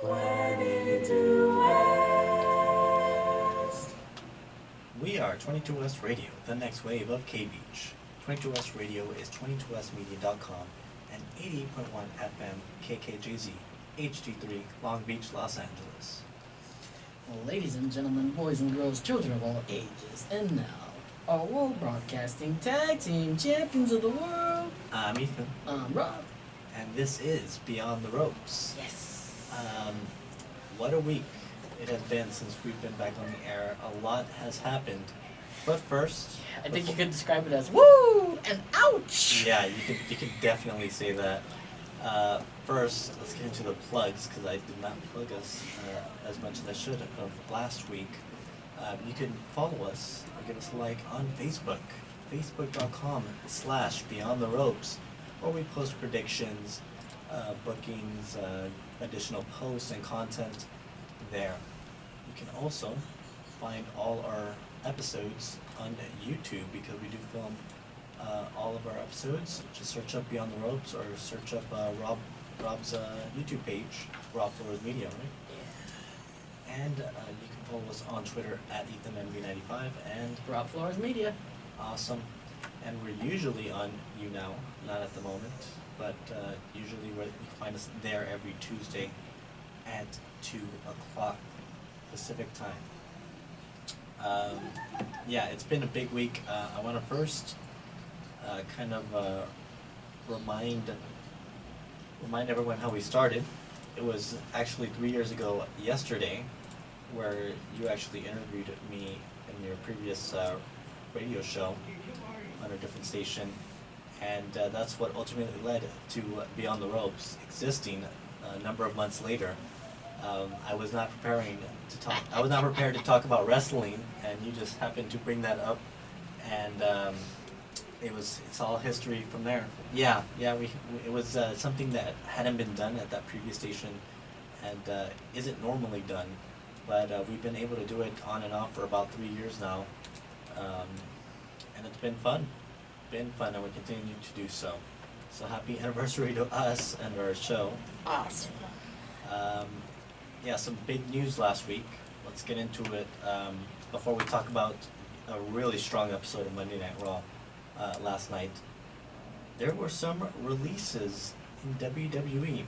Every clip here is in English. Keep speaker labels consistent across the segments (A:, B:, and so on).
A: 22 West.
B: We are 22 West Radio, the next wave of K-Beach. 22 West Radio is 22westmedia.com and 88.1 FM KKJZ, HD3, Long Beach, Los Angeles.
C: Well, ladies and gentlemen, boys and girls, children of all ages, and now, our World Broadcasting Tag Team Champions of the World.
B: I'm Ethan,
C: I'm Rob.
B: and this is Beyond the Ropes.
C: Yes.
B: What a week it has been since we've been back on the air. A lot has happened. But first...
C: I think you could describe it as woo and ouch.
B: Yeah, you could definitely say that. First, let's get into the plugs, because I did not plug us as much as I should have last week. You can follow us or give us a like on Facebook, facebook.com/Beyond the Ropes, where we post predictions, bookings, additional posts and content there. You can also find all our episodes on YouTube, because we do film all of our episodes. Just search up Beyond the Ropes or search up Rob's YouTube page, Rob Flores Media, right?
C: Yeah.
B: And you can follow us on Twitter at EthanNV95 and
C: Rob Flores Media.
B: awesome. And we're usually on YouNow, not at the moment, but usually you can find us there every Tuesday at 2 o'clock Pacific time. Yeah, it's been a big week. I want to first remind everyone how we started. It was actually 3 years ago yesterday where you actually interviewed me in your previous radio show on a different station, and that's what ultimately led to Beyond the Ropes existing a number of months later. I was not prepared to talk about wrestling, and you just happened to bring that up, and it's all history from there. Yeah, it was something that hadn't been done at that previous station, and isn't normally done, but we've been able to do it on and off for about 3 years now, and it's been fun, and we continue to do so. So happy anniversary to us and our show.
C: Awesome.
B: Yeah, some big news last week. Let's get into it before we talk about a really strong episode of Monday Night Raw last night. There were some releases in WWE.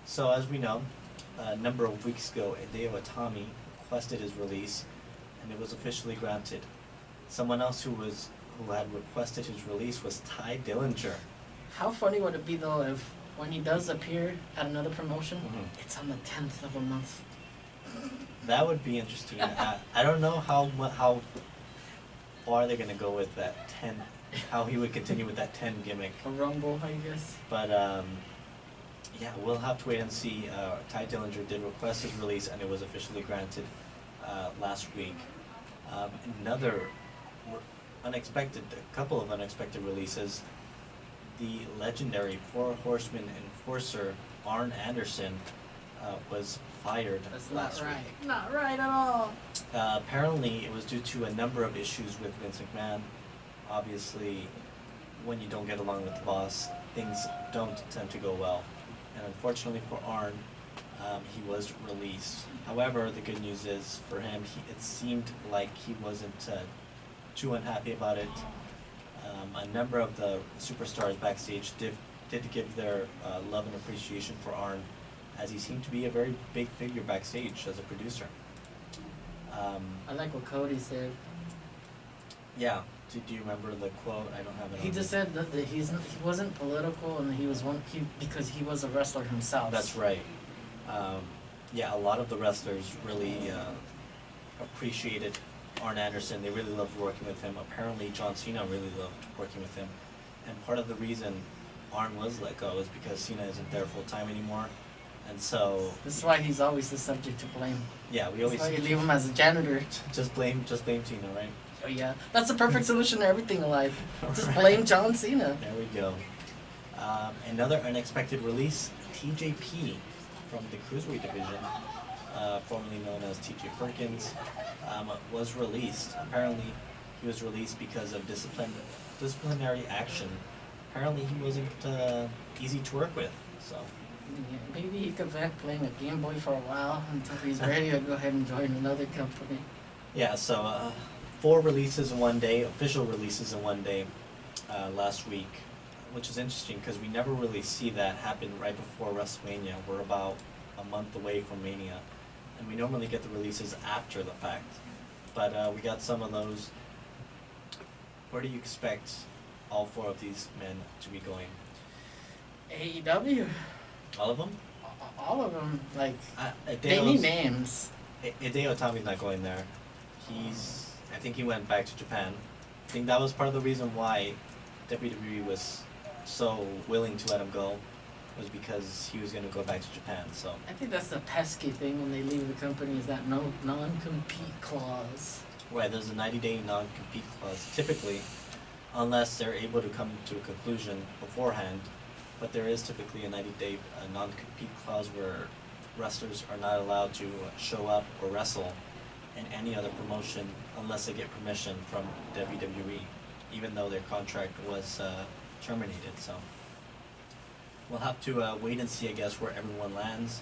B: So as we know, a number of weeks ago, Hideo Itami requested his release, and it was officially granted. Someone else who had requested his release was Ty Dillinger.
C: How funny would it be though if when he does appear at another promotion,
B: Mhm.
C: it's on the 10th of a month?
B: That would be interesting. I don't know how far they're gonna go with that 10. How he would continue with that 10 gimmick.
C: A rumble, I guess.
B: But yeah, we'll have to wait and see. Ty Dillinger did request his release, and it was officially granted last week. Another a couple of unexpected releases. The legendary Four Horsemen enforcer Arn Anderson was fired
C: That's
B: last
C: not right.
B: week.
C: Not right at all.
B: Apparently, it was due to a number of issues with Vince McMahon. Obviously, when you don't get along with the boss, things don't tend to go well. And unfortunately for Arn, he was released. However, the good news is for him, it seemed like he wasn't too unhappy about it. A number of the superstars backstage did give their love and appreciation for Arn, as he seemed to be a very big figure backstage as a producer.
C: I like what Cody said.
B: Yeah. Do you remember the quote? I don't have it.
C: He just said that he wasn't political, and because he was a wrestler himself.
B: That's right. Yeah, a lot of the wrestlers really appreciated Arn Anderson. They really loved working with him. Apparently, John Cena really loved working with him. And part of the reason Arn was let go is because Cena isn't there full time anymore. And so
C: This is why he's always the subject to blame.
B: yeah, we
C: That's
B: always
C: why you leave him as a janitor.
B: just blame Cena, right?
C: Oh yeah, that's the perfect solution to everything in life. Just
B: Right.
C: blame John Cena.
B: There we go. Another unexpected release, TJP from the Cruiserweight division, formerly known as TJ Perkins, was released. Apparently, he was released because of disciplinary action. Apparently, he wasn't easy to work with. So,
C: Yeah, maybe he could back playing a Game Boy for a while until he's ready to go ahead and join another company.
B: Yeah, so 4 releases in one day, official releases in one day last week, which is interesting because we never really see that happen right before WrestleMania. We're about a month away from Mania, and we normally get the releases after the fact. But we got some of those. Where do you expect all 4 of these men to be going?
C: AEW,
B: All of them?
C: all of them, like, they
B: Hideo's-
C: need names.
B: Hideo Itami's not going there. I think he went back to Japan. I think that was part of the reason why WWE was so willing to let him go, was because he was going to go back to Japan. So
C: I think that's the pesky thing when they leave the company is that no non-compete clause.
B: right, there's a 90-day non-compete clause typically, unless they're able to come to a conclusion beforehand. But there is typically a 90-day non-compete clause where wrestlers are not allowed to show up or wrestle in any other promotion unless they get permission from WWE, even though their contract was terminated. So we'll have to wait and see, I guess, where everyone lands.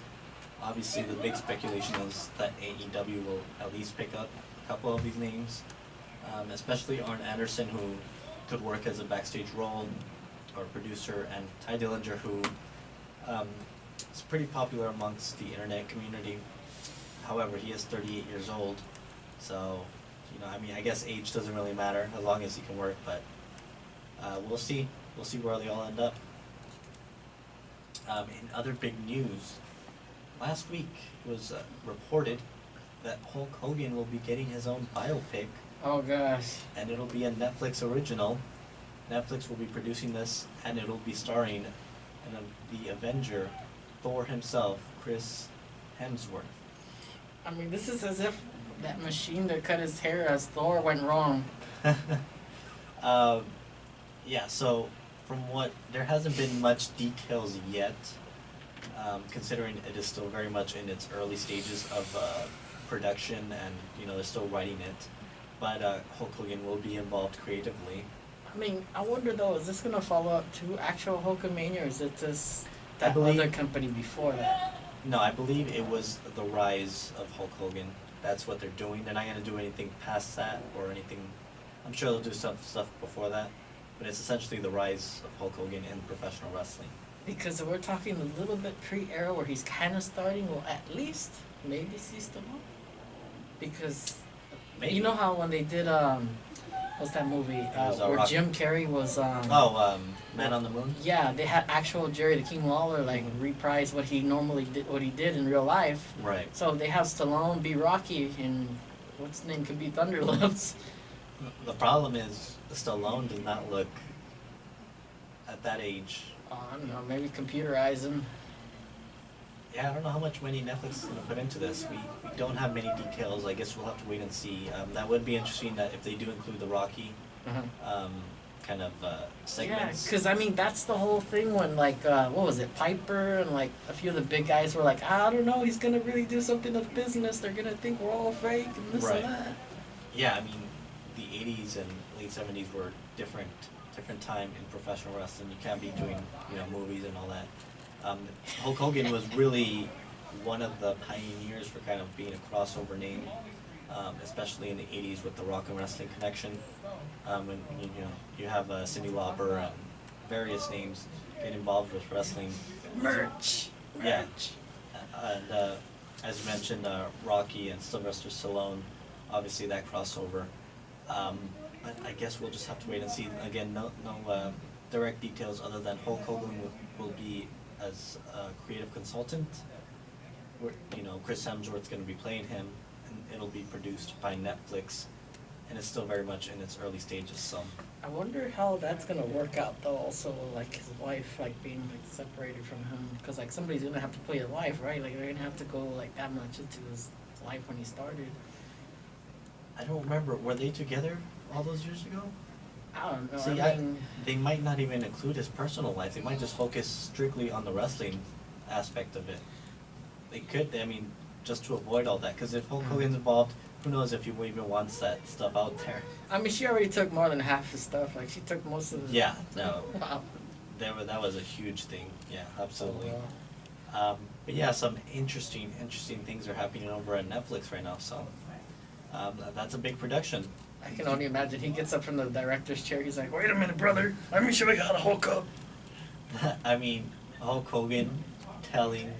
B: Obviously, the big speculation is that AEW will at least pick up a couple of these names, especially Arn Anderson, who could work as a backstage role or producer, and Ty Dillinger, who is pretty popular amongst the internet community. However, he is 38 years old, so, I mean, I guess age doesn't really matter as long as he can work, but we'll see. We'll see where they all end up. In other big news, last week it was reported that Hulk Hogan will be getting his own biopic,
C: Oh gosh.
B: and it'll be a Netflix original. Netflix will be producing this, and it'll be starring the Avenger, Thor himself, Chris Hemsworth.
C: I mean, this is as if that machine that cut his hair as Thor went wrong.
B: Yeah, so there hasn't been much details yet, considering it is still very much in its early stages of production, and they're still writing it. But Hulk Hogan will be involved creatively.
C: I mean, I wonder though, is this gonna follow up to actual Hulkamania, or is it just
B: I
C: that
B: believe-
C: other company before that?
B: No, I believe it was the rise of Hulk Hogan. That's what they're doing. They're not going to do anything past that or anything. I'm sure they'll do some stuff before that, but it's essentially the rise of Hulk Hogan in professional wrestling.
C: Because we're talking a little bit pre-era where he's kind of starting, we'll at least maybe see Stallone. Because
B: Maybe.
C: you know how when they did what's that movie
B: was,
C: where
B: Rock-
C: Jim Carrey was
B: Man on the Moon?
C: yeah, they had actual Jerry the King Lawler like reprise what he did in real life.
B: Right.
C: So they have Stallone be Rocky and what's his name could be Thunderlips.
B: The problem is Stallone does not look at that age.
C: I don't know, maybe computerize him.
B: Yeah, I don't know how much money Netflix is going to put into this. We don't have many details. I guess we'll have to wait and see. That would be interesting that if they do include the Rocky kind of
C: Yeah,
B: segments.
C: because I mean that's the whole thing when like what was it, Piper and like a few of the big guys were like, I don't know, he's gonna really do something with business. They're gonna think we're all fake and this
B: Right.
C: and that.
B: Yeah, I mean, the 80s and late 70s were different time in professional wrestling. You can't be doing, movies and all that. Hulk Hogan was really one of the pioneers for kind of being a crossover name, especially in the 80s with the Rock and Wrestling Connection. And you have Cyndi Lauper and various names get involved with wrestling.
C: Merch.
B: Yeah. And as you mentioned, Rocky and Sylvester Stallone, obviously that crossover. But I guess we'll just have to wait and see. Again, no direct details other than Hulk Hogan will be as a creative consultant. Chris Hemsworth's going to be playing him, and it'll be produced by Netflix, and it's still very much in its early stages. So
C: I wonder how that's gonna work out though. Also, like his wife, like being like separated from him, because like somebody's gonna have to play his wife, right? Like they're gonna have to go like that much into his life when he started.
B: I don't remember. Were they together all those years ago?
C: I don't know.
B: See,
C: I mean,
B: they might not even include his personal life. They might just focus strictly on the wrestling aspect of it. They could, just to avoid all that. Because if Hulk Hogan's involved, who knows if he even wants that stuff out there.
C: I mean, she already took more than half his stuff. Like she took most of the.
B: Yeah, no.
C: Wow.
B: That was a huge thing. Yeah, absolutely. But yeah, some interesting things are happening over at Netflix right now. So that's a big production.
C: I can only imagine he gets up from the director's chair. He's like, "Wait a minute, brother. Let me show you how to Hulk up."
B: I mean, Hulk Hogan telling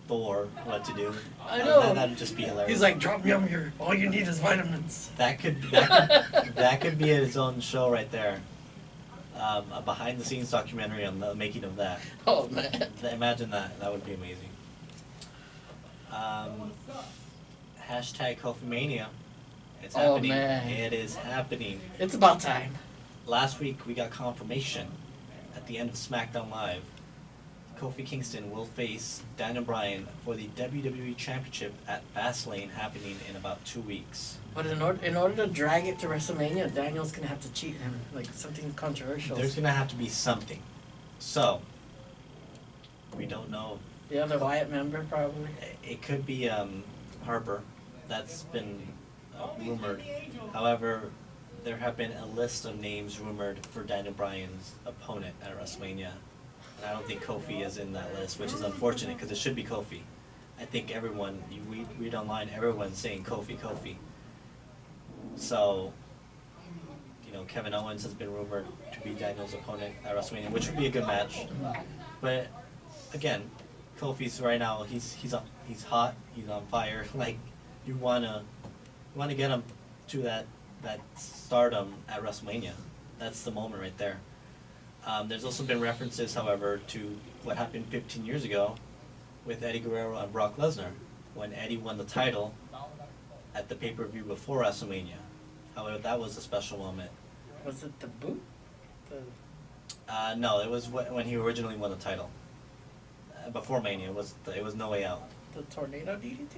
B: Thor what to do.
C: I know.
B: That'd just be hilarious.
C: He's like, "Drop me on here. All you need is vitamins."
B: That could be its own show right there. A behind the scenes documentary on the making of that.
C: Oh man.
B: Imagine that. That would be amazing. Hashtag Kofi-mania. It's
C: Oh,
B: happening.
C: man.
B: It is happening.
C: It's about time.
B: Last week we got confirmation at the end of SmackDown Live. Kofi Kingston will face Daniel Bryan for the WWE Championship at Fastlane, happening in about 2 weeks.
C: But in order to drag it to WrestleMania, Daniel's gonna have to cheat him, like something controversial.
B: There's gonna have to be something. So we don't know.
C: The other Wyatt member, probably.
B: It could be Harper. That's been rumored. However, there have been a list of names rumored for Daniel Bryan's opponent at WrestleMania. And I don't think Kofi is in that list, which is unfortunate because it should be Kofi. I think everyone, you read online, everyone's saying Kofi, Kofi. So, Kevin Owens has been rumored to be Daniel's opponent at WrestleMania, which would be a good match. But again, Kofi's right now, he's hot, he's on fire. Like, you wanna get him to that stardom at WrestleMania. That's the moment right there. There's also been references, however, to what happened 15 years ago with Eddie Guerrero and Brock Lesnar when Eddie won the title at the pay-per-view before WrestleMania. However, that was a special moment.
C: Was it the boot?
B: No, it was when he originally won the title. Before Mania, it was No Way Out.
C: The tornado DDT?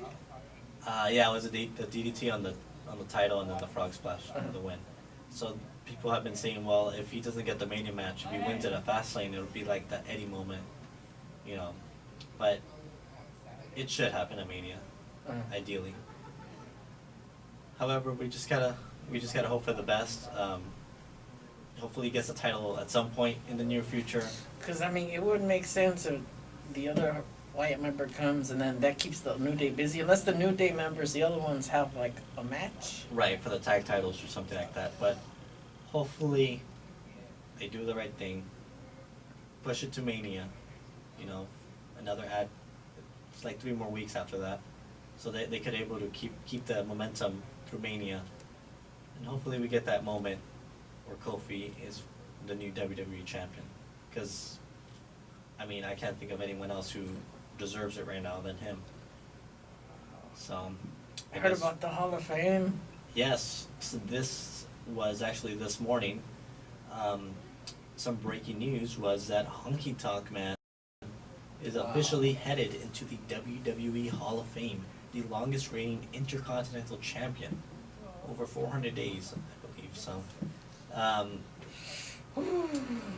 B: Yeah, it was the DDT on the title and then the frog splash for the win. So people have been saying, well, if he doesn't get the Mania match, if he wins it at Fastlane, it would be like that Eddie moment, But it should happen at Mania, ideally. However, we just gotta hope for the best. Hopefully, he gets the title at some point in the near future.
C: Because it wouldn't make sense if the other Wyatt member comes and then that keeps the New Day busy, unless the New Day members, the other ones, have like a match.
B: Right, for the tag titles or something like that. But hopefully, they do the right thing. Push it to Mania. It's like 3 more weeks after that, so they could able to keep the momentum through Mania, and hopefully we get that moment where Kofi is the new WWE champion. Because, I can't think of anyone else who deserves it right now than him. So,
C: I heard about the Hall of Fame.
B: Yes, so this was actually this morning. Some breaking news was that Honky Tonk Man is officially headed into the WWE Hall of Fame, the longest reigning intercontinental champion, over 400 days, I believe. So,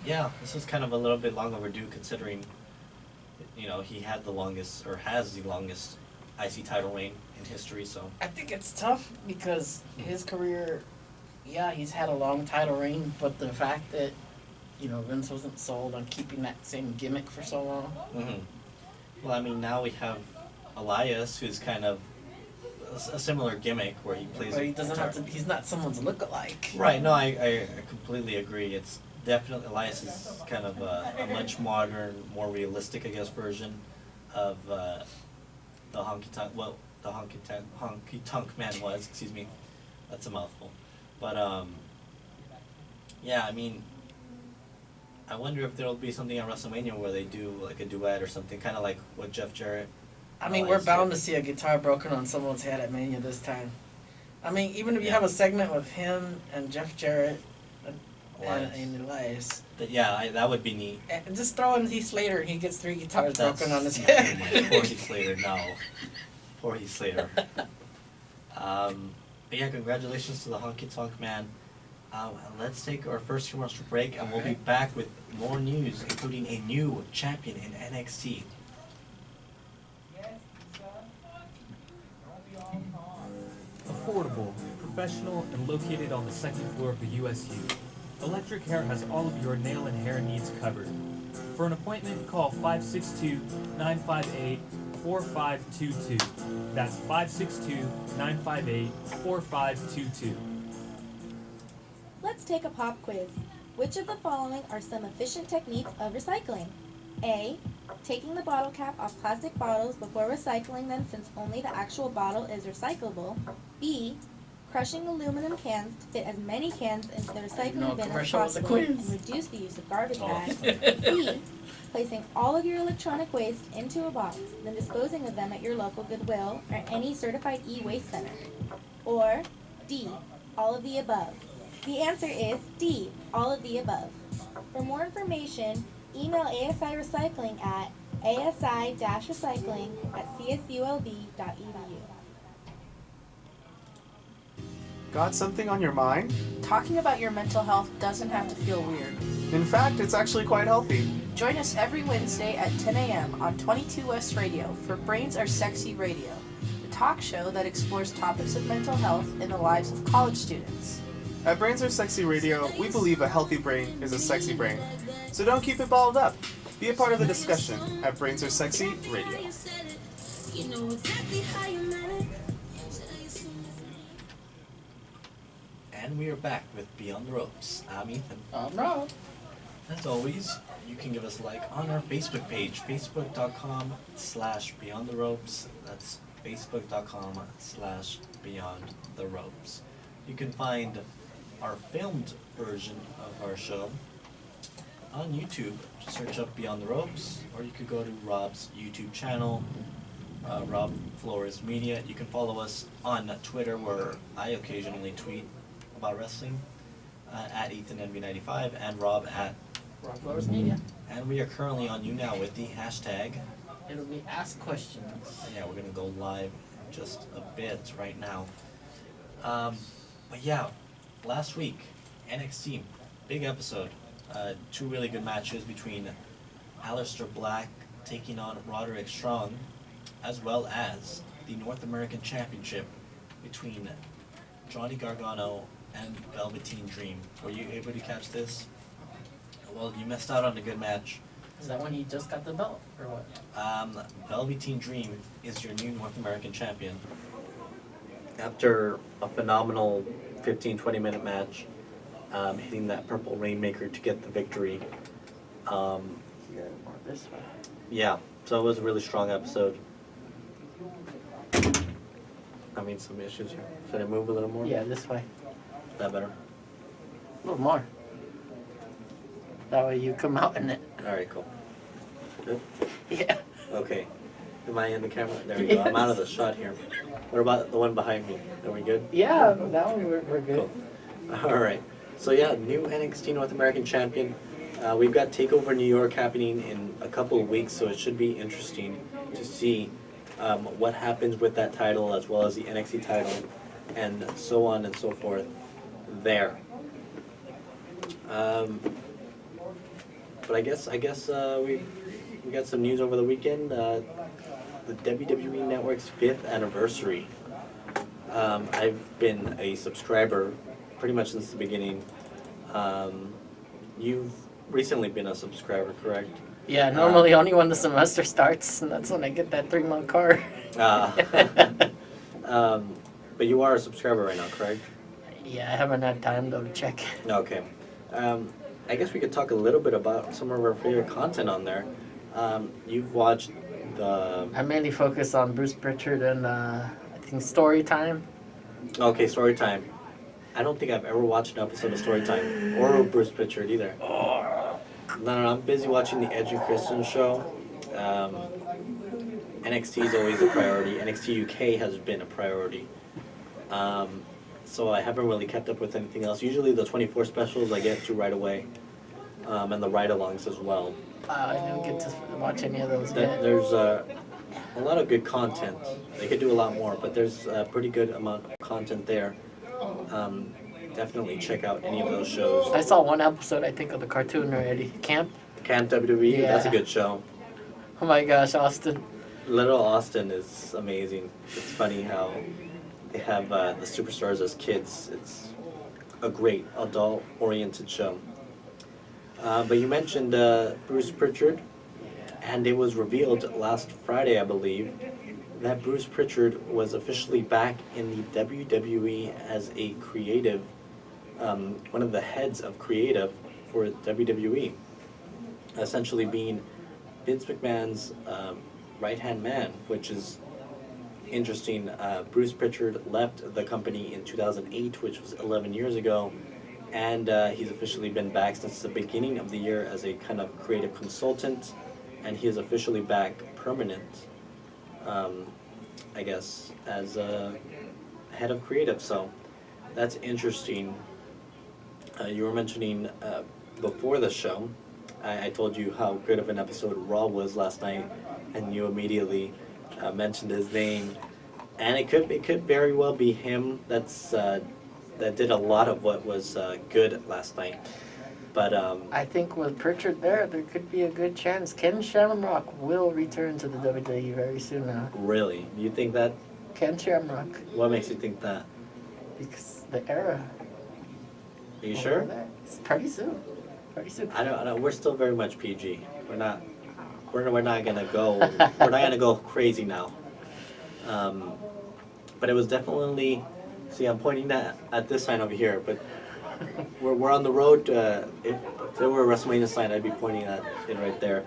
B: yeah, this was kind of a little bit long overdue, considering, he had the longest, or has the longest IC title reign in history. So
C: I think it's tough because his career, he's had a long title reign, but the fact that Vince wasn't sold on keeping that same gimmick for so long.
B: Mm-hmm. Well, now we have Elias, who's kind of a similar gimmick where he plays.
C: But he doesn't have to. He's not someone's look-alike.
B: Right. No, I completely agree. It's definitely Elias is kind of a much modern, more realistic, I guess, version of the Honky Tonk. Well, the Honky Tonk Man was. Excuse me. That's a mouthful. But yeah, I wonder if there'll be something on WrestleMania where they do like a duet or something, kind of like what Jeff Jarrett.
C: We're bound to see a guitar broken on someone's head at Mania this time. Even if you have a segment with him and Jeff Jarrett and Elias.
B: That would be neat.
C: And just throw in Heath Slater and he gets 3 guitars broken on his head.
B: Poor Heath Slater, no. Poor Heath Slater. But yeah, congratulations to the Honky Tonk Man. Let's take our first commercial break, and we'll be back with more news, including a new champion in NXT.
A: Affordable, professional, and located on the 2nd floor of the USU. Electric Hair has all of your nail and hair needs covered. For an appointment, call 562-958-4522. That's 562-958-4522.
D: Let's take a pop quiz. Which of the following are some efficient techniques of recycling? A. Taking the bottle cap off plastic bottles before recycling them since only the actual bottle is recyclable. B. Crushing aluminum cans to fit as many cans into the recycling bin as possible and reduce the use of garbage bags. C. Placing all of your electronic waste into a box, then disposing of them at your local Goodwill or any certified e-waste center. Or D. All of the above. The answer is D. All of the above. For more information, email ASI Recycling at asi-recycling@csulb.edu.
E: Got something on your mind?
F: Talking about your mental health doesn't have to feel weird.
E: In fact, it's actually quite healthy.
F: Join us every Wednesday at 10 a.m. on 22 West Radio for Brains Are Sexy Radio, the talk show that explores topics of mental health in the lives of college students.
E: At Brains Are Sexy Radio, we believe a healthy brain is a sexy brain. So don't keep it balled up. Be a part of the discussion at Brains Are Sexy Radio.
B: And we are back with Beyond the Ropes. I'm Ethan.
C: I'm Rob.
B: As always, you can give us a like on our Facebook page, facebook.com/Beyond the Ropes. That's facebook.com/Beyond the Ropes. You can find our filmed version of our show on YouTube. Just search up Beyond the Ropes, or you could go to Rob's YouTube channel, Rob Flores Media. You can follow us on Twitter, where I occasionally tweet about wrestling, at EthanNB95 and Rob at
C: Rob Flores Media.
B: And we are currently on you now with the hashtag.
C: It'll be Ask Questions.
B: Yeah, we're gonna go live in just a bit right now. But yeah, last week, NXT, big episode. 2 really good matches between Aleister Black taking on Roderick Strong, as well as the North American Championship between Johnny Gargano and Velveteen Dream. Were you able to catch this? Well, you missed out on a good match.
C: Is that when he just got the belt, or what?
B: Velveteen Dream is your new North American champion. After a phenomenal 15-20 minute match, hitting that purple Rainmaker to get the victory.
C: This way.
B: Yeah, so it was a really strong episode. Having some issues here. Should I move a little more?
C: Yeah, this way.
B: Is that better?
C: A little more. That way you come out in it.
B: Alright, cool. Good?
C: Yeah.
B: Okay. Am I in the camera? There we go. I'm out of the shot here. What about the one behind me? Are we good?
C: Yeah, that one we're good.
B: Cool. Alright. So yeah, new NXT North American Champion. We've got TakeOver New York happening in a couple of weeks, so it should be interesting to see what happens with that title, as well as the NXT title, and so on and so forth there. But I guess we got some news over the weekend. The WWE Network's 5th anniversary. I've been a subscriber pretty much since the beginning. You've recently been a subscriber, correct?
C: Yeah, normally only when the semester starts, and that's when I get that 3-month card.
B: But you are a subscriber right now, correct?
C: Yeah, I haven't had time though to check.
B: Okay. I guess we could talk a little bit about some of our favorite content on there. You've watched the...
C: I mainly focus on Bruce Pritchard and I think Storytime.
B: Okay, Storytime. I don't think I've ever watched an episode of Storytime or Bruce Pritchard either. No, I'm busy watching the Edge and Christian show. NXT is always a priority. NXT UK has been a priority. So I haven't really kept up with anything else. Usually the 24 specials I get to right away. And the ride-alongs as well.
C: I didn't get to watch any of those yet.
B: There's a lot of good content. They could do a lot more, but there's a pretty good amount of content there. Definitely check out any of those shows.
C: I saw one episode, I think, of the cartoon already. Camp
B: WWE,
C: Yeah.
B: That's a good show.
C: Oh my gosh, Austin.
B: Little Austin is amazing. It's funny how they have the superstars as kids. It's a great adult-oriented show. But you mentioned Bruce Pritchard, and it was revealed last Friday, I believe, that Bruce Pritchard was officially back in the WWE as a creative, one of the heads of creative for WWE, essentially being Vince McMahon's right-hand man, which is interesting. Bruce Pritchard left the company in 2008, which was 11 years ago, and he's officially been back since the beginning of the year as a kind of creative consultant, and he is officially back permanent, I guess, as head of creative. So that's interesting. You were mentioning before the show, I told you how good of an episode Raw was last night, and you immediately mentioned his name, and it could very well be him. That did a lot of what was good last night. But
C: I think with Pritchard there could be a good chance. Ken Shamrock will return to the WWE very soon now.
B: really, you think that?
C: Ken Shamrock,
B: What makes you think that?
C: because the era.
B: Are you
C: over
B: sure?
C: there, it's pretty soon. Pretty soon.
B: I don't know. We're still very much PG. We're not. We're not gonna go. We're not gonna go crazy now. But it was definitely. See, I'm pointing that at this sign over here, but we're on the road. If there were a WrestleMania sign, I'd be pointing at it right there.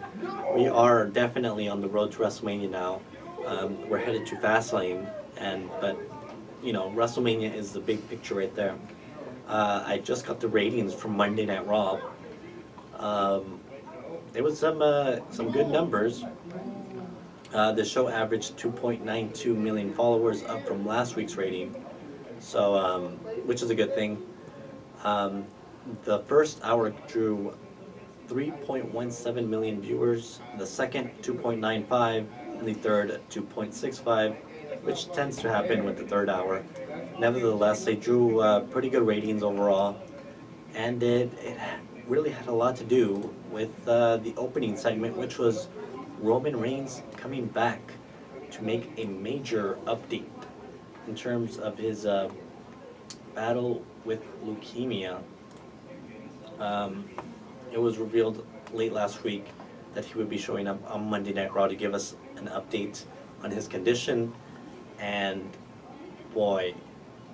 B: We are definitely on the road to WrestleMania now. We're headed to Fastlane, but WrestleMania is the big picture right there. I just got the ratings from Monday Night Raw. There was some good numbers. The show averaged 2.92 million followers, up from last week's rating, so which is a good thing. The first hour drew 3.17 million viewers, the second 2.95, and the third 2.65, which tends to happen with the third hour. Nevertheless, they drew pretty good ratings overall, and it really had a lot to do with the opening segment, which was Roman Reigns coming back to make a major update in terms of his battle with leukemia. It was revealed late last week that he would be showing up on Monday Night Raw to give us an update on his condition, and boy,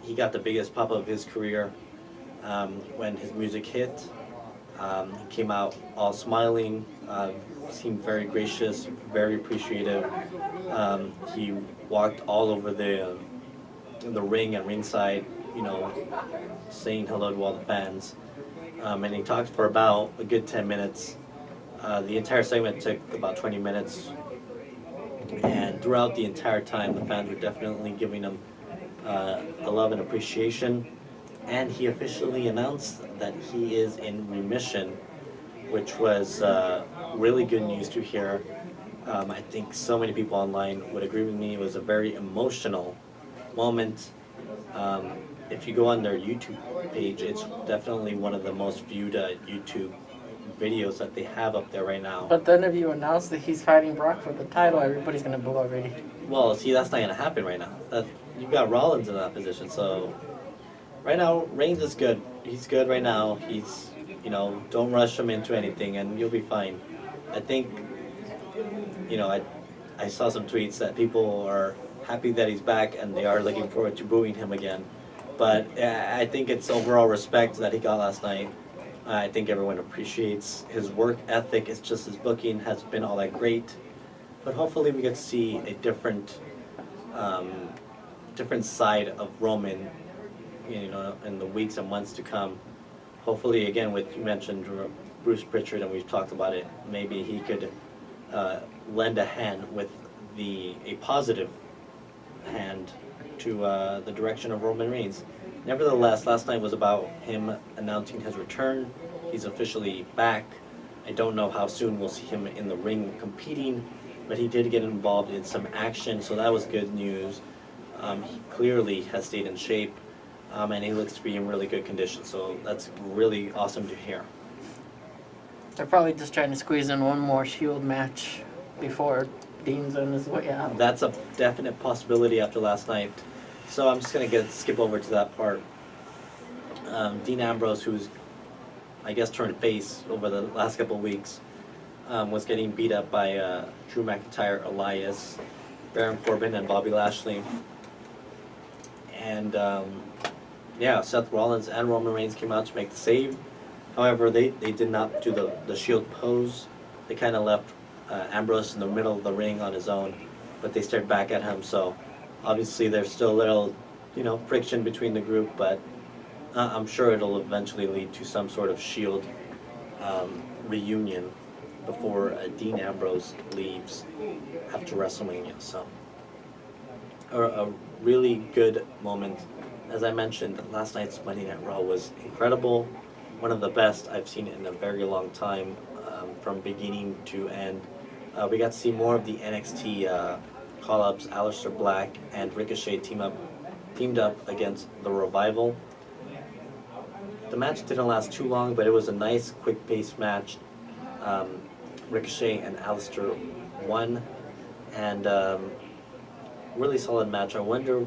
B: he got the biggest pop of his career when his music hit. He came out all smiling, seemed very gracious, very appreciative. He walked all over the ring and ringside, saying hello to all the fans. And he talked for about a good 10 minutes. The entire segment took about 20 minutes. And throughout the entire time, the fans were definitely giving him a love and appreciation. And he officially announced that he is in remission, which was really good news to hear. I think so many people online would agree with me. It was a very emotional moment. If you go on their YouTube page, it's definitely one of the most viewed YouTube videos that they have up there right now.
C: But then if you announce that he's fighting Brock for the title, everybody's gonna boo already.
B: Well, see, that's not going to happen right now. You've got Rollins in that position, so right now, Reigns is good. He's good right now. He's, don't rush him into anything, and you'll be fine. I think, I saw some tweets that people are happy that he's back, and they are looking forward to booing him again. But I think it's overall respect that he got last night. I think everyone appreciates his work ethic. It's just his booking has been all that great. But hopefully we get to see a different side of Roman, in the weeks and months to come. Hopefully, again, you mentioned Bruce Pritchard, and we've talked about it. Maybe he could lend a hand with a positive hand to the direction of Roman Reigns. Nevertheless, last night was about him announcing his return. He's officially back. I don't know how soon we'll see him in the ring competing, but he did get involved in some action, so that was good news. He clearly has stayed in shape, and he looks to be in really good condition, so that's really awesome to hear.
C: They're probably just trying to squeeze in one more Shield match before Dean's on his way out.
B: That's a definite possibility after last night. So I'm just going to skip over to that part. Dean Ambrose, who's I guess, turned face over the last couple of weeks, was getting beat up by Drew McIntyre, Elias, Baron Corbin, and Bobby Lashley. And yeah, Seth Rollins and Roman Reigns came out to make the save. However, they did not do the Shield pose. They kind of left Ambrose in the middle of the ring on his own, but they stared back at him. So obviously there's still a little, friction between the group, but I'm sure it'll eventually lead to some sort of Shield reunion before Dean Ambrose leaves after WrestleMania. So a really good moment. As I mentioned, last night's Monday Night Raw was incredible. One of the best I've seen in a very long time, from beginning to end. We got to see more of the NXT call-ups. Aleister Black and Ricochet teamed up against the Revival. The match didn't last too long, but it was a nice, quick-paced match. Ricochet and Aleister won, and really solid match. I wonder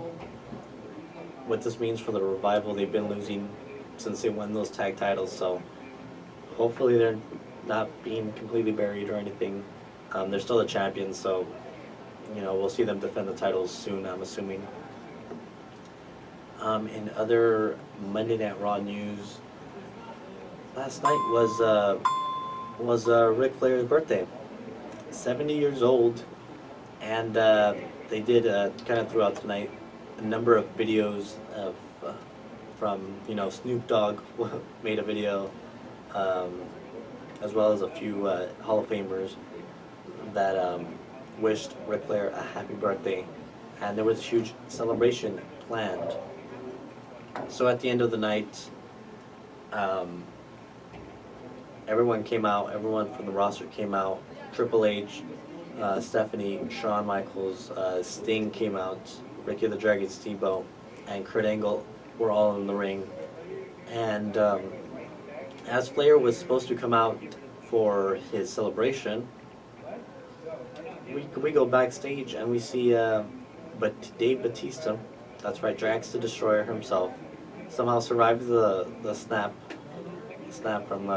B: what this means for the Revival. They've been losing since they won those tag titles, so hopefully they're not being completely buried or anything. They're still the champions, so we'll see them defend the titles soon, I'm assuming. In other Monday Night Raw news, last night was Ric Flair's birthday. 70 years old, and they did kind of throughout the night a number of videos of from Snoop Dogg made a video, as well as a few Hall of Famers that wished Ric Flair a happy birthday, and there was a huge celebration planned. So at the end of the night, everyone came out. Everyone from the roster came out. Triple H, Stephanie, Shawn Michaels, Sting came out. Ricky the Dragon Steamboat, and Kurt Angle were all in the ring. And as Flair was supposed to come out for his celebration, we go backstage and we see Dave Bautista, that's right, Drax the Destroyer himself, somehow survived the snap from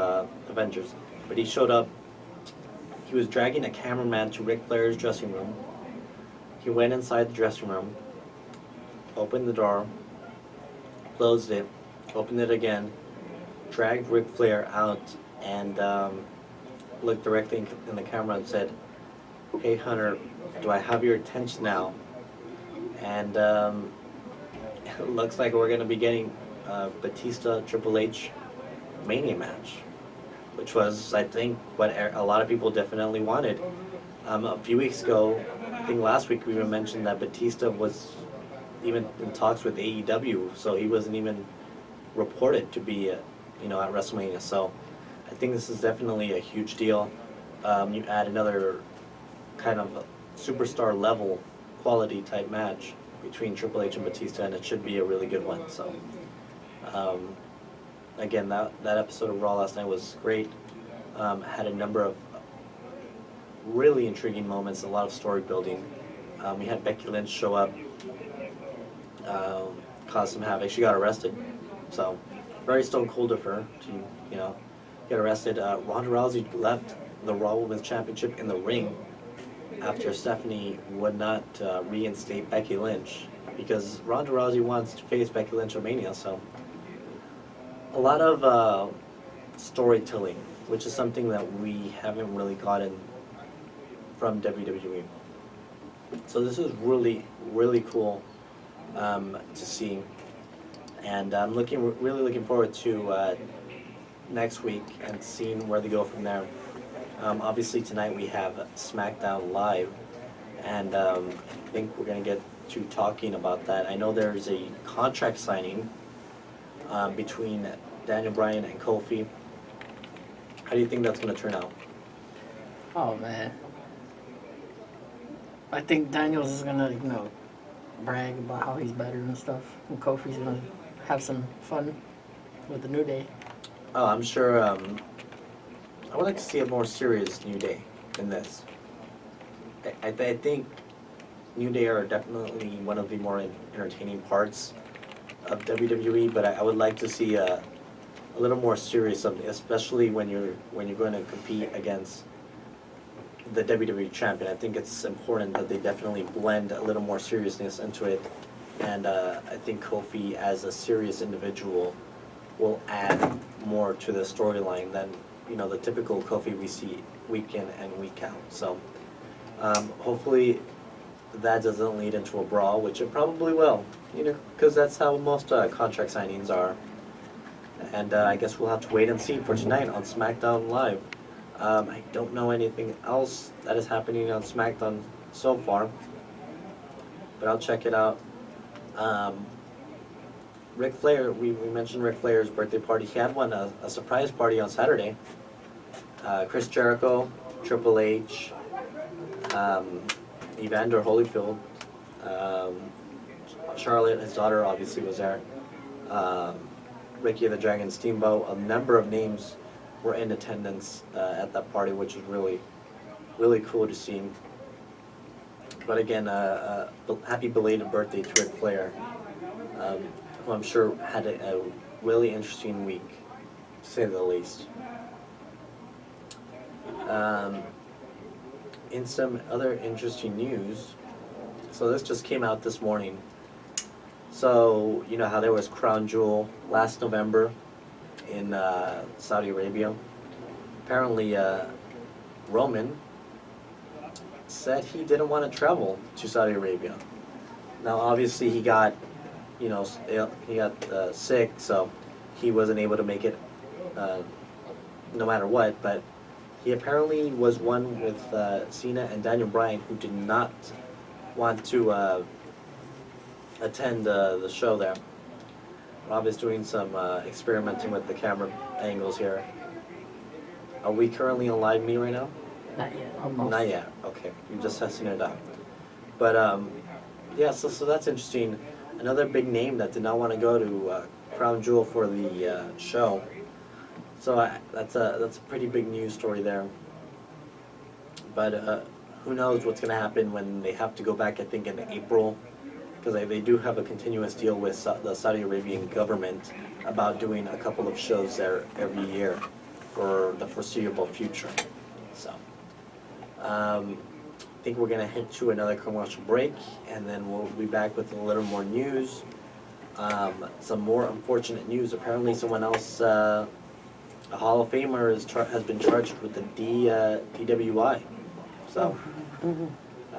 B: Avengers. But he showed up. He was dragging a cameraman to Ric Flair's dressing room. He went inside the dressing room, opened the door, closed it, opened it again, dragged Ric Flair out, and looked directly in the camera and said, "Hey Hunter, do I have your attention now?" And it looks like we're going to be getting Batista Triple H Mania match, which was, I think, what a lot of people definitely wanted. A few weeks ago, I think last week, we even mentioned that Batista was even in talks with AEW, so he wasn't even reported to be, at WrestleMania. So I think this is definitely a huge deal. You add another kind of superstar level quality type match between Triple H and Batista, and it should be a really good one. So again, that episode of Raw last night was great. Had a number of really intriguing moments, a lot of story building. We had Becky Lynch show up, cause some havoc. She got arrested, so very stone cold of her to get arrested. Ronda Rousey left the Raw Women's Championship in the ring after Stephanie would not reinstate Becky Lynch, because Ronda Rousey wants to face Becky Lynch at Mania. So a lot of storytelling, which is something that we haven't really gotten from WWE. So this is really, really cool to see, and I'm really looking forward to next week and seeing where they go from there. Obviously tonight we have SmackDown Live, and I think we're going to get to talking about that. I know there's a contract signing between Daniel Bryan and Kofi. How do you think that's going to turn out?
C: Oh man, I think Daniels is gonna brag about how he's better and stuff, and Kofi's gonna have some fun with the New Day.
B: Oh, I'm sure. I would like to see a more serious New Day than this. I think New Day are definitely one of the more entertaining parts of WWE, but I would like to see a a little more serious, especially when you're going to compete against the WWE champion. I think it's important that they definitely blend a little more seriousness into it, and I think Kofi as a serious individual will add more to the storyline than the typical Kofi we see week in and week out. So hopefully that doesn't lead into a brawl, which it probably will, because that's how most contract signings are. And I guess we'll have to wait and see for tonight on SmackDown Live. I don't know anything else that is happening on SmackDown so far, but I'll check it out. Ric Flair, we mentioned Ric Flair's birthday party. He had a surprise party on Saturday. Chris Jericho, Triple H, Evander Holyfield, Charlotte, his daughter, obviously was there. Ricky the Dragon Steamboat, a number of names were in attendance at that party, which was really, really cool to see. But again, happy belated birthday to Ric Flair, who I'm sure had a really interesting week, to say the least. In some other interesting news, so this just came out this morning. So, you know how there was Crown Jewel last November in Saudi Arabia? Apparently, Roman said he didn't want to travel to Saudi Arabia. Now, obviously, he got, sick, so he wasn't able to make it no matter what, but he apparently was one with Cena and Daniel Bryan who did not want to attend the show there. Rob is doing some experimenting with the camera angles here. Are we currently on live me right now?
C: Not yet, almost.
B: Not yet. Okay, you're just testing it out. But yeah, so that's interesting. Another big name that did not want to go to Crown Jewel for the show. So that's a pretty big news story there. But who knows what's going to happen when they have to go back, I think, in April, because they do have a continuous deal with the Saudi Arabian government about doing a couple of shows there every year for the foreseeable future. So I think we're going to head to another commercial break, and then we'll be back with a little more news. Some more unfortunate news. Apparently someone else, a Hall of Famer, has been charged with the DWI. So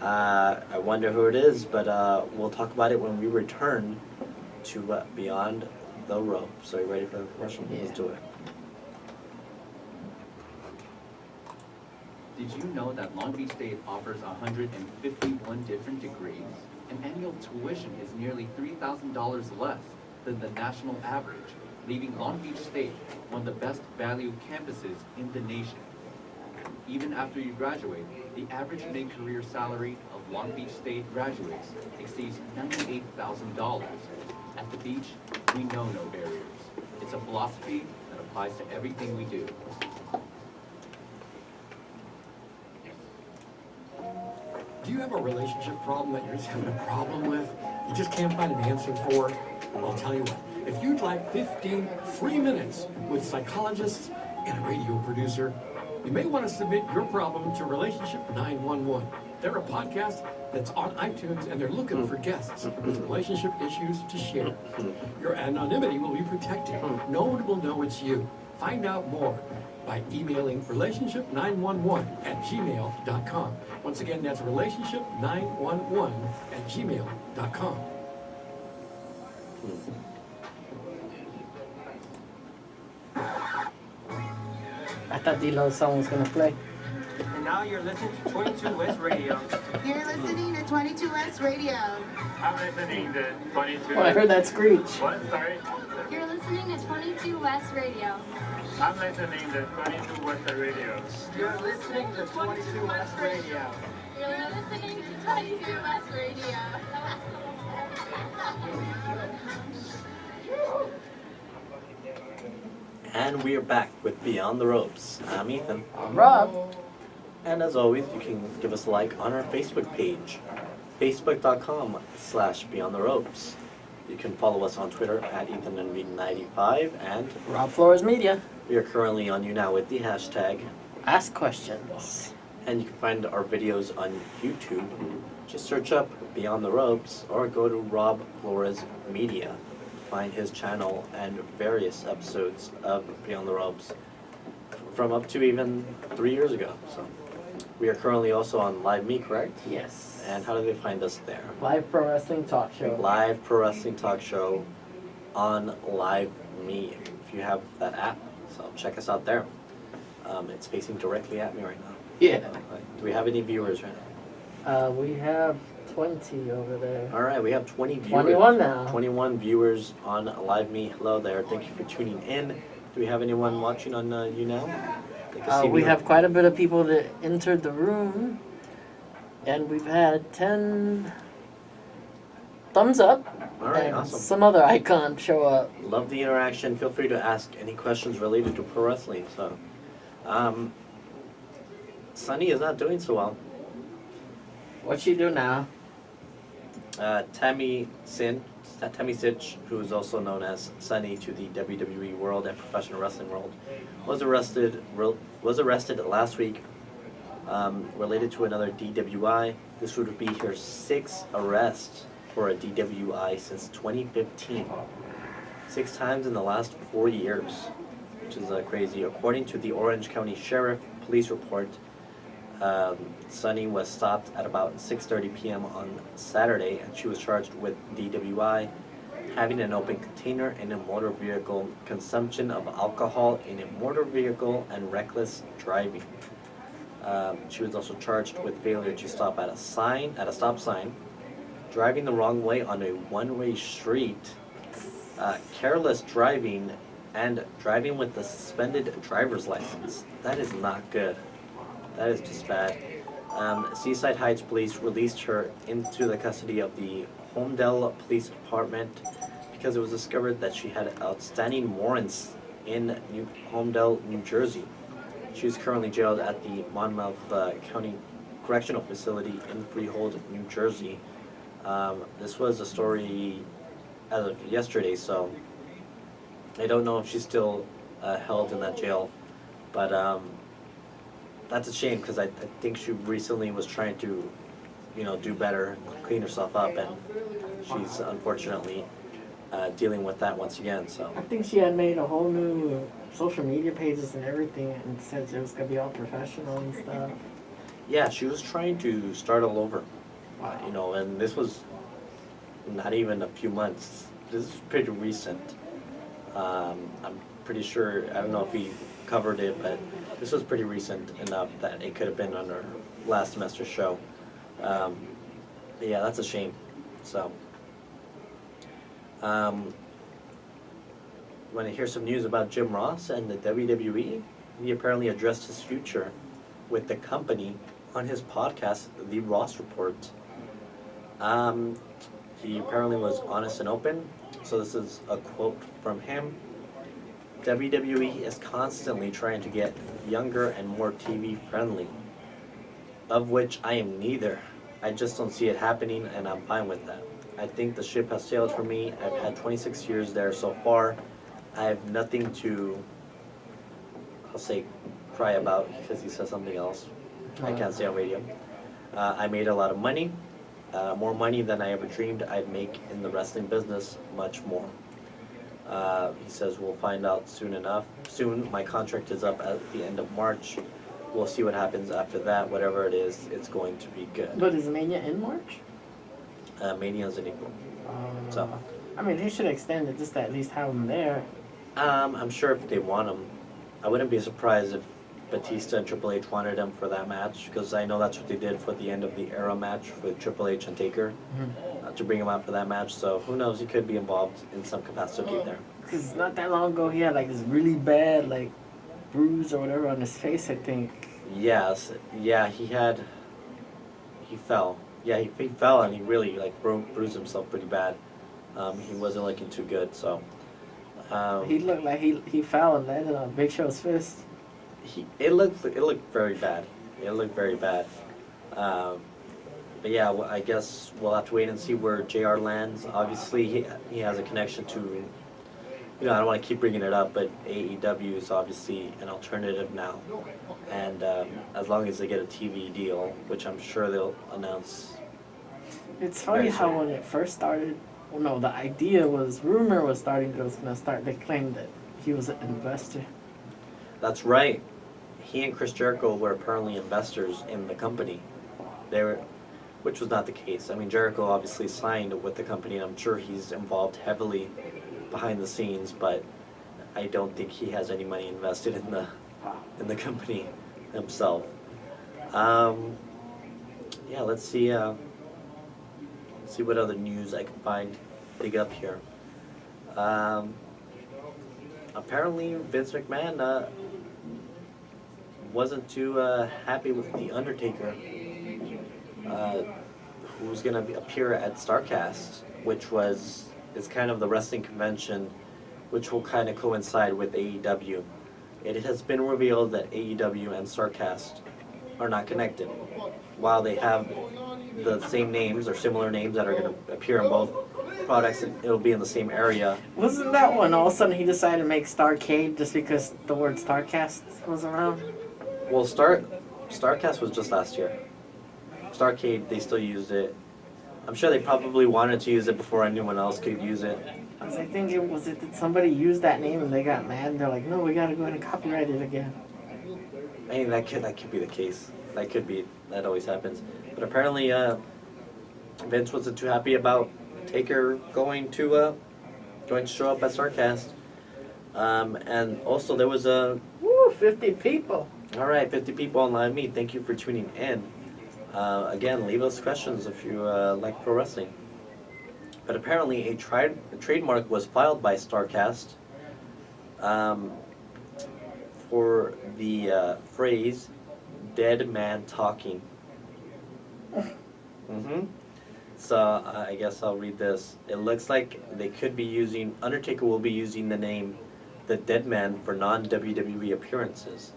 B: I wonder who it is, but we'll talk about it when we return to Beyond the Rope. So you ready for the commercial?
C: Yeah.
B: Let's do it.
A: Did you know that Long Beach State offers 151 different degrees? And annual tuition is nearly $3,000 less than the national average, leaving Long Beach State one of the best value campuses in the nation. Even after you graduate, the average mid-career salary of Long Beach State graduates exceeds $98,000. At the beach, we know no barriers. It's a philosophy that applies to everything we do.
G: Do you have a relationship problem that you're just having a problem with? You just can't find an answer for? Well, I'll tell you what. If you'd like 15 free minutes with psychologists and a radio producer, you may want to submit your problem to Relationship 911. They're a podcast that's on iTunes, and they're looking for guests with relationship issues to share. Your anonymity will be protected. No one will know it's you. Find out more by emailing relationship911@gmail.com. Once again, that's relationship911@gmail.com.
C: I thought D-Lo's song was gonna play.
H: And now you're listening to 22 West Radio.
I: You're listening to 22 West Radio.
H: I'm listening to 22.
C: Oh, I heard that screech.
H: What? Sorry?
I: You're listening to 22 West Radio.
H: I'm listening to 22 West Radio. You're listening to 22 West Radio.
I: You're listening to 22 West Radio.
B: And we are back with Beyond the Ropes. I'm Ethan.
C: I'm Rob.
B: And as always, you can give us a like on our Facebook page, facebook.com/Beyond the Ropes. You can follow us on Twitter at EthanandReed95, and
C: Rob Flores Media.
B: we are currently on YouNow with the hashtag.
C: Ask questions.
B: And you can find our videos on YouTube. Just search up Beyond the Ropes or go to Rob Flores Media. Find his channel and various episodes of Beyond the Ropes from up to even 3 years ago. So we are currently also on Live Me, correct?
C: Yes.
B: And how do they find us there?
C: Live Pro Wrestling Talk Show.
B: Live Pro Wrestling Talk Show on Live Me. If you have that app, so check us out there. It's facing directly at me right now.
C: Yeah.
B: Do we have any viewers right now?
C: We have 20 over there.
B: All right, we have 20 viewers.
C: 21 now.
B: 21 viewers on Live Me. Hello there. Thank you for tuning in. Do we have anyone watching on YouNow?
C: We have quite a bit of people that entered the room, and we've had 10 thumbs up.
B: All right,
C: and
B: awesome.
C: some other icons show up.
B: Love the interaction. Feel free to ask any questions related to pro wrestling. So, Sunny is not doing so well.
C: What she do now?
B: Tammy Sitch, who is also known as Sunny to the WWE world and professional wrestling world, was arrested last week related to another DWI. This would be her 6th arrest for a DWI since 2015. 6 times in the last 4 years, which is crazy. According to the Orange County Sheriff Police report, Sunny was stopped at about 6:30 p.m. on Saturday, and she was charged with DWI, having an open container in a motor vehicle, consumption of alcohol in a motor vehicle, and reckless driving. She was also charged with failure to stop at a stop sign, driving the wrong way on a one-way street, careless driving, and driving with a suspended driver's license. That is not good. That is just bad. Seaside Heights Police released her into the custody of the Homedale Police Department because it was discovered that she had outstanding warrants in Homedale, New Jersey. She is currently jailed at the Monmouth County Correctional Facility in Freehold, New Jersey. This was a story as of yesterday, so I don't know if she's still held in that jail, but that's a shame because I think she recently was trying to, do better, clean herself up, and she's unfortunately dealing with that once again. So
C: I think she had made a whole new social media pages and everything, and said it was gonna be all professional and stuff.
B: yeah, she was trying to start all over, and this was not even a few months. This is pretty recent. I'm pretty sure, I don't know if we covered it, but this was pretty recent enough that it could have been on our last semester show. But yeah, that's a shame. So, want to hear some news about Jim Ross and the WWE? He apparently addressed his future with the company on his podcast, The Ross Report. He apparently was honest and open. So this is a quote from him. WWE is constantly trying to get younger and more TV friendly, of which I am neither. I just don't see it happening, and I'm fine with that. I think the ship has sailed for me. I've had 26 years there so far. I have nothing to, I'll say, cry about, because he says something else I can't say on radio. I made a lot of money, more money than I ever dreamed I'd make in the wrestling business, much more. He says we'll find out soon. My contract is up at the end of March. We'll see what happens after that. Whatever it is, it's going to be good.
C: But is Mania in March?
B: Mania's in April. So
C: I mean, they should extend it just to at least have them there.
B: I'm sure if they want him, I wouldn't be surprised if Batista and Triple H wanted him for that match, because I know that's what they did for the end of the era match with Triple H and Taker, to bring him out for that match. So who knows, he could be involved in some capacity there.
C: Because not that long ago, he had like this really bad bruise or whatever on his face, I think.
B: Yes, yeah, he fell. Yeah, he fell and he really bruised himself pretty bad. He wasn't looking too good, so.
C: He looked like he fell and landed on Big Show's fist.
B: It looked very bad. It looked very bad. But yeah, well, I guess we'll have to wait and see where JR lands. Obviously, he has a connection to, I don't want to keep bringing it up, but AEW is obviously an alternative now. And as long as they get a TV deal, which I'm sure they'll announce.
C: It's funny
B: Very
C: how
B: soon.
C: when it first started, well, no, the idea was, rumor was starting that it was going to start, they claimed that he was an investor.
B: That's right. He and Chris Jericho were apparently investors in the company. Which was not the case. I mean, Jericho obviously signed with the company, and I'm sure he's involved heavily behind the scenes, but I don't think he has any money invested in the company himself. Yeah, let's see what other news I can dig up here. Apparently Vince McMahon wasn't too happy with The Undertaker, who's going to appear at StarCast, which is kind of the wrestling convention, which will kind of coincide with AEW. It has been revealed that AEW and StarCast are not connected. While they have the same names or similar names that are going to appear in both products, it'll be in the same area.
C: Wasn't that when all of a sudden he decided to make Starcade just because the word StarCast was around?
B: Well, StarCast was just last year. Starcade, they still used it. I'm sure they probably wanted to use it before anyone else could use it.
C: I was like thinking, did somebody use that name and they got mad and they're like, no, we gotta go ahead and copyright it again.
B: I mean, that could be the case. That always happens. But apparently, Vince wasn't too happy about Taker going to show up at StarCast. And also there was
C: Woo, 50 people.
B: all right, 50 people on Live Meet. Thank you for tuning in. Again, leave us questions if you like pro wrestling. But apparently, a trademark was filed by StarCast for the phrase "dead man talking." So I guess I'll read this. It looks like they could be using, Undertaker will be using the name The Dead Man for non-WWE appearances.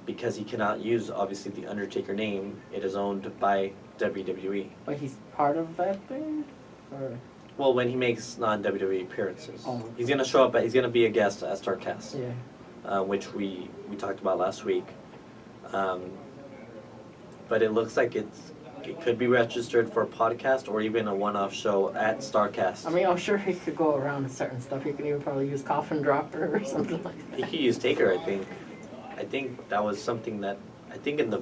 B: Because he cannot use, obviously, the Undertaker name. It is owned by WWE.
C: But he's part of that thing? Or?
B: Well, when he makes non-WWE appearances.
C: Oh.
B: He's going to show up, he's going to be a guest at StarCast.
C: Yeah.
B: Which we talked about last week. But it looks like it could be registered for a podcast or even a one-off show at StarCast.
C: I mean, I'm sure he could go around with certain stuff. He could even probably use Coffin Dropper or something like that.
B: He could use Taker, I think. I think that was something that, I think in the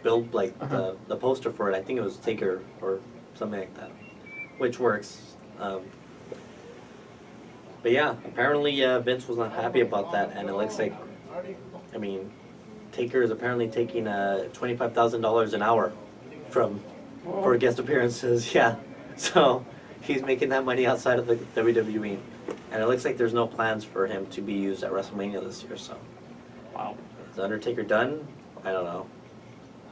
B: build, like the poster for it, I think it was Taker or something like that, which works. But yeah, apparently Vince was not happy about that, and it looks like, I mean, Taker is apparently taking $25,000 an hour for guest appearances. Yeah, so he's making that money outside of the WWE, and it looks like there's no plans for him to be used at WrestleMania this year. So,
C: Wow.
B: is the Undertaker done? I don't know.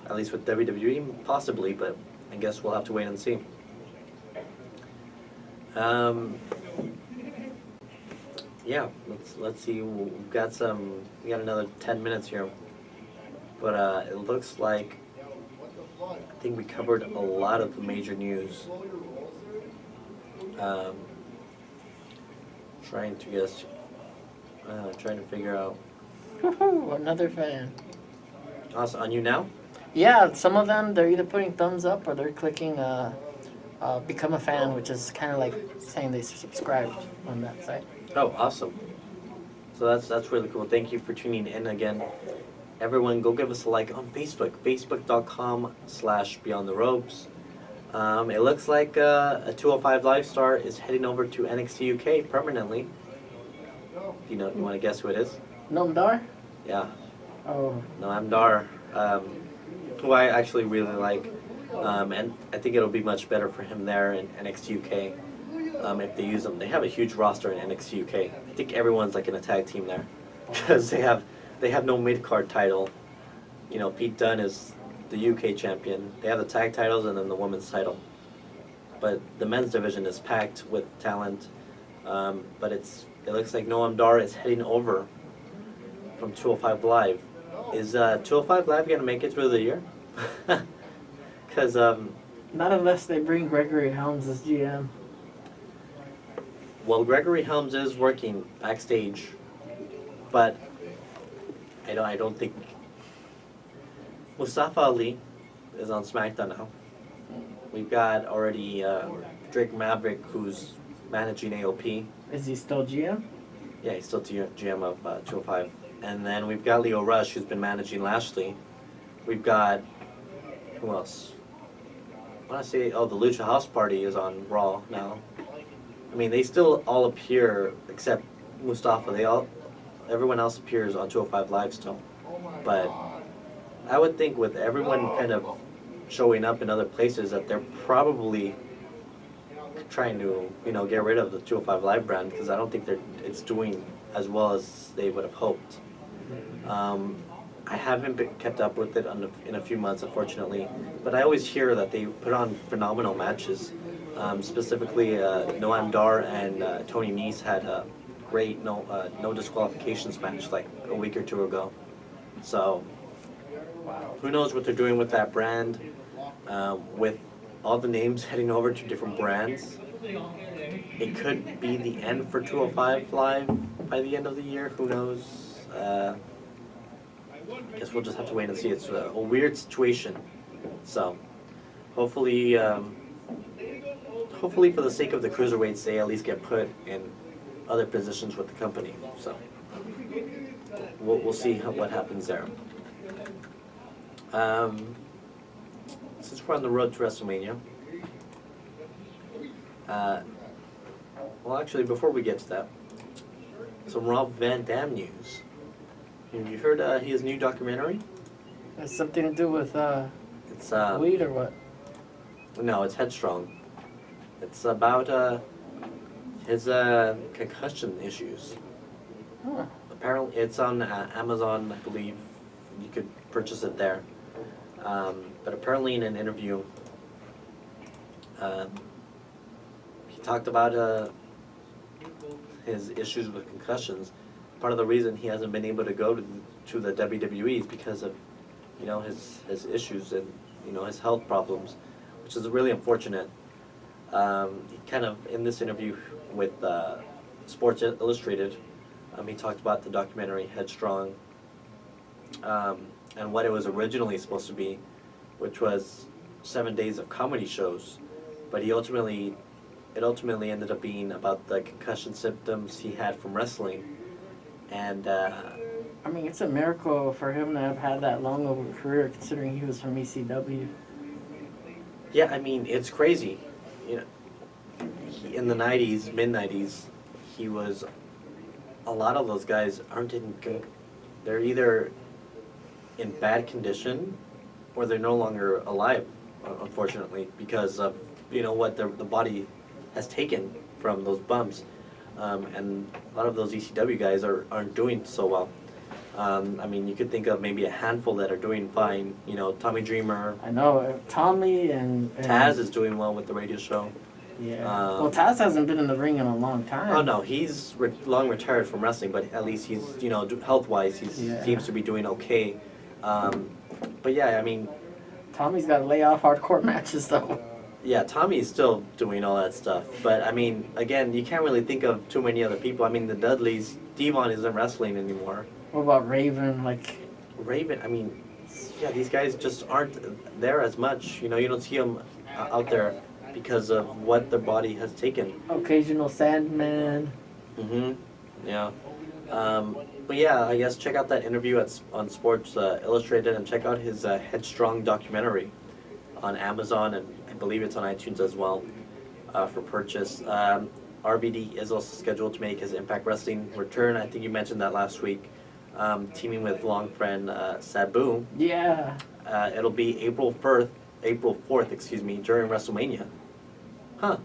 B: At least with WWE, possibly, but I guess we'll have to wait and see. Yeah, let's see. We got another 10 minutes here, but it looks like I think we covered a lot of the major news. Trying to figure out.
C: Woohoo, another fan.
B: Also, on you now?
C: Yeah, some of them, they're either putting thumbs up or they're clicking become a fan, which is kind of like saying they subscribed on that site.
B: Oh, awesome. So that's really cool. Thank you for tuning in again. Everyone, go give us a like on Facebook, facebook.com/Beyond the Ropes. It looks like a 205 Live star is heading over to NXT UK permanently. You want to guess who it is?
C: Noam Dar?
B: Yeah.
C: Oh.
B: Noam Dar, who I actually really like. And I think it'll be much better for him there in NXT UK. If they use them, they have a huge roster in NXT UK. I think everyone's like in a tag team there because they have no mid-card title. Pete Dunne is the UK champion. They have the tag titles and then the women's title. But the men's division is packed with talent. But it looks like Noam Dar is heading over from 205 Live. Is 205 Live gonna make it through the year? because
C: Not unless they bring Gregory Helms as GM.
B: well, Gregory Helms is working backstage, but I don't think Mustafa Ali is on SmackDown now. We've got already Drake Maverick, who's managing AOP.
C: Is he still GM?
B: Yeah, he's still GM of 205. And then we've got Leo Rush, who's been managing Lashley. We've got, who else? I want to say, the Lucha House Party is on Raw now. I mean, they still all appear, except Mustafa. Everyone else appears on 205 Live still. But I would think with everyone kind of showing up in other places that they're probably trying to, get rid of the 205 Live brand, because I don't think it's doing as well as they would have hoped. I haven't been kept up with it in a few months, unfortunately, but I always hear that they put on phenomenal matches. Specifically, Noam Dar and Tony Nese had a great no disqualifications match like a week or two ago. So who knows what they're doing with that brand? With all the names heading over to different brands, it could be the end for 205 Live by the end of the year. Who knows? I guess we'll just have to wait and see. It's a weird situation. So hopefully for the sake of the cruiserweights, they at least get put in other positions with the company. So we'll see what happens there. Since we're on the road to WrestleMania, well, actually, before we get to that, some Rob Van Dam news. Have you heard his new documentary?
C: Has something to do with
B: It's
C: weed or what?
B: No, it's Headstrong. It's about his concussion issues.
C: Huh.
B: Apparently, it's on Amazon, I believe. You could purchase it there. But apparently, in an interview, he talked about his issues with concussions. Part of the reason he hasn't been able to go to the WWE is because of, his issues and, his health problems, which is really unfortunate. He kind of, in this interview with Sports Illustrated, he talked about the documentary Headstrong, and what it was originally supposed to be, which was 7 days of comedy shows, but it ultimately ended up being about the concussion symptoms he had from wrestling. And
C: I mean, it's a miracle for him to have had that long of a career, considering he was from ECW.
B: yeah, I mean, it's crazy. In the 90s, mid-90s, he was, a lot of those guys they're either in bad condition or they're no longer alive, unfortunately, because of, what the body has taken from those bumps. And a lot of those ECW guys aren't doing so well. I mean, you could think of maybe a handful that are doing fine. Tommy Dreamer.
C: I know, Tommy and
B: Taz is doing well with the radio show.
C: Yeah. Well, Taz hasn't been in the ring in a long time.
B: Oh no, he's long retired from wrestling, but at least he's, health-wise, he seems to be doing okay. But yeah, I mean,
C: Tommy's got to lay off hardcore matches though.
B: yeah, Tommy's still doing all that stuff. But I mean, again, you can't really think of too many other people. I mean, the Dudleys, Devon isn't wrestling anymore.
C: What about Raven?
B: Raven, I mean, yeah, these guys just aren't there as much. You don't see them out there because of what their body has taken.
C: Occasional Sandman.
B: Yeah. But yeah, I guess check out that interview on Sports Illustrated, and check out his Headstrong documentary on Amazon, and I believe it's on iTunes as well for purchase. RVD is also scheduled to make his Impact Wrestling return. I think you mentioned that last week, teaming with long friend Sabu.
C: Yeah.
B: It'll be April 4th, during WrestleMania. Huh.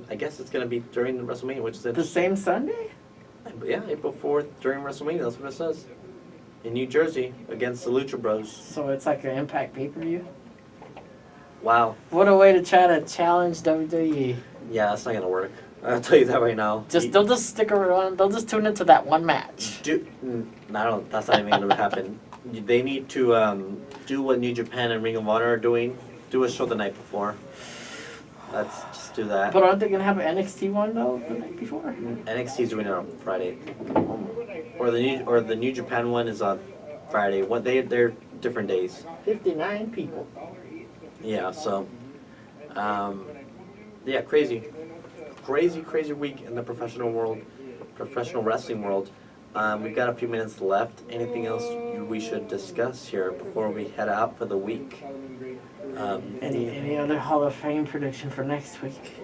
B: I guess it's going to be during WrestleMania, which is
C: The
B: interesting.
C: same Sunday?
B: Yeah, April 4th during WrestleMania, that's what it says. In New Jersey, against the Lucha Bros.
C: So it's like an Impact pay-per-view?
B: Wow.
C: What a way to try to challenge WWE.
B: Yeah, that's not going to work. I'll tell you that right now.
C: They'll just stick around, they'll just tune into that one match.
B: That's not even going to happen. They need to do what New Japan and Ring of Honor are doing. Do a show the night before. Let's just do that.
C: But aren't they gonna have an NXT one though the night before?
B: NXT's doing it on Friday, or the New Japan one is on Friday. They're different days.
C: 59 people.
B: Yeah. So, yeah, crazy week in the professional wrestling world. We've got a few minutes left. Anything else we should discuss here before we head out for the week?
C: Any other Hall of Fame prediction for next week?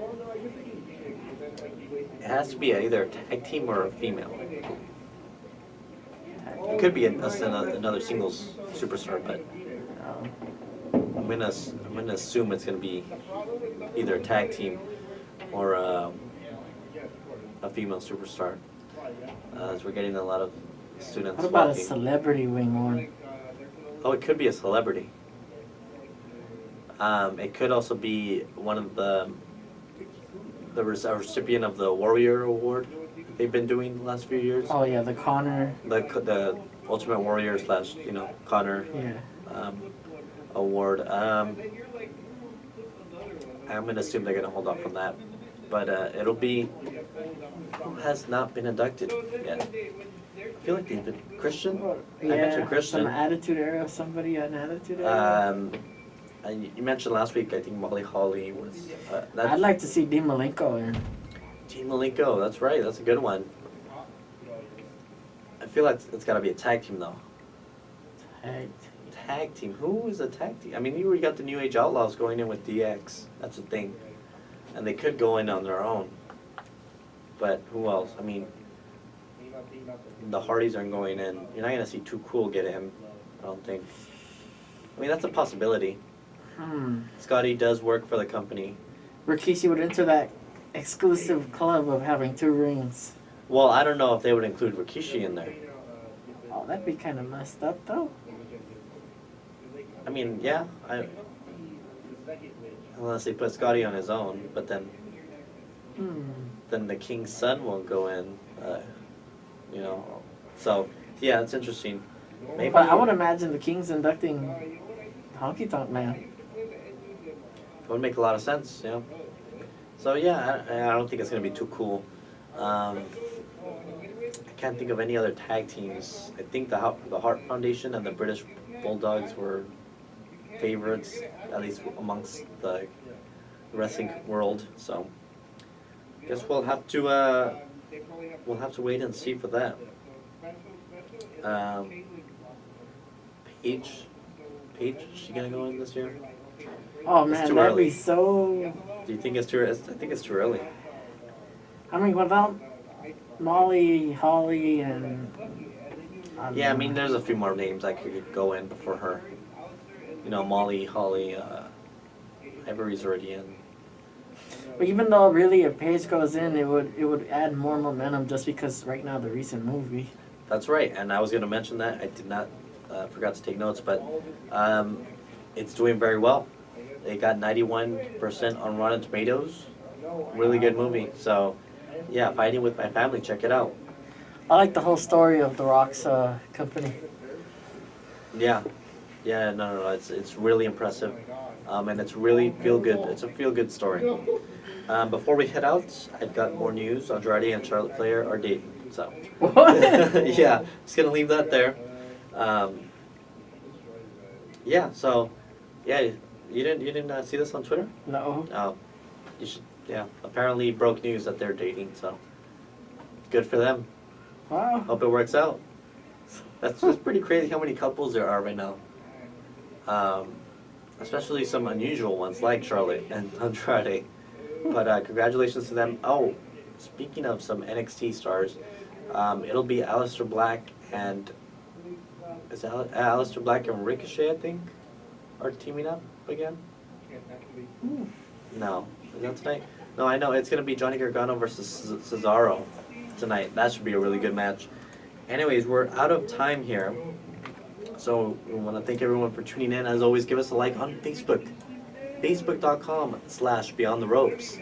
B: It has to be either a tag team or a female. It could be another singles superstar, but I'm gonna assume it's gonna be either a tag team or a female superstar. As we're getting a lot of students.
C: What about a
B: walking.
C: celebrity wing one?
B: Oh, it could be a celebrity. It could also be one of the recipient of the Warrior Award they've been doing the last few years.
C: Oh yeah, the Connor.
B: The Ultimate Warrior / Connor
C: Yeah.
B: Award. I'm gonna assume they're gonna hold off on that, but it'll be. Who has not been inducted yet? I feel like they've been Christian. I mentioned Christian.
C: Some Attitude Era. Somebody an Attitude Era.
B: You mentioned last week. I think Molly Holly was.
C: I'd like to see Dean Malenko in.
B: Dean Malenko. That's right. That's a good one. I feel like it's got to be a tag team though. Tag team. Who is a tag team? I mean, you already got the New Age Outlaws going in with DX. That's the thing, and they could go in on their own. But who else? I mean, the Hardys aren't going in. You're not going to see Too Cool get in, I don't think. I mean, that's a possibility. Scotty does work for the company.
C: Rikishi would enter that exclusive club of having 2 rings.
B: Well, I don't know if they would include Rikishi in there.
C: Oh, that'd be kind of messed up, though.
B: I mean, yeah. Unless they put Scotty on his own, but then the King's son won't go in. So yeah, it's interesting. Maybe,
C: but I would imagine the King's inducting Honky Tonk Man.
B: It would make a lot of sense, yeah. So yeah, I don't think it's gonna be too cool. I can't think of any other tag teams. I think the Hart Foundation and the British Bulldogs were favorites, at least amongst the wrestling world. So I guess we'll have to wait and see for that. Paige, is she gonna go in this year?
C: Oh man, that'd be so.
B: Do you think it's too? I think it's too early.
C: I mean, without Molly, Holly, and.
B: I mean, there's a few more names that could go in before her. Molly, Holly, Ivory's already in.
C: But even though really if Paige goes in, it would add more momentum just because right now the recent movie.
B: That's right, and I was going to mention that. I did not, forgot to take notes, but it's doing very well. They got 91% on Rotten Tomatoes. Really good movie. So, yeah, Fighting with My Family, check it out.
C: I like the whole story of The Rock's company.
B: Yeah, no, it's really impressive, and it's really feel-good. It's a feel-good story. Before we head out, I've got more news. Andrade and Charlotte Flair are dating, so.
C: What?
B: Yeah, just gonna leave that there. You didn't see this on Twitter?
C: No.
B: Oh, you should. Yeah, apparently broke news that they're dating, so good for them.
C: Wow.
B: Hope it works out. That's just pretty crazy how many couples there are right now. Especially some unusual ones like Charlotte and Andrade. But congratulations to them. Oh, speaking of some NXT stars, it'll be Aleister Black and Aleister Black and Ricochet, I think, are teaming up again. No, is that tonight? No, I know it's gonna be Johnny Gargano versus Cesaro tonight. That should be a really good match. Anyways, we're out of time here. So we want to thank everyone for tuning in. As always, give us a like on Facebook. Facebook.com/Beyond the Ropes.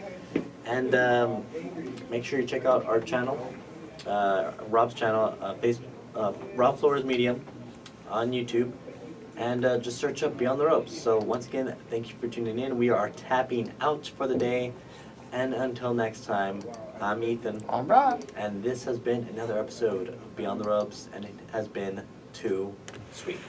B: And make sure you check out our channel, Rob's channel, Rob Flores Media, on YouTube, and just search up Beyond the Ropes. So once again, thank you for tuning in. We are tapping out for the day, and until next time, I'm Ethan.
E: I'm Rob.
B: And this has been another episode of Beyond the Ropes, and it has been too sweet.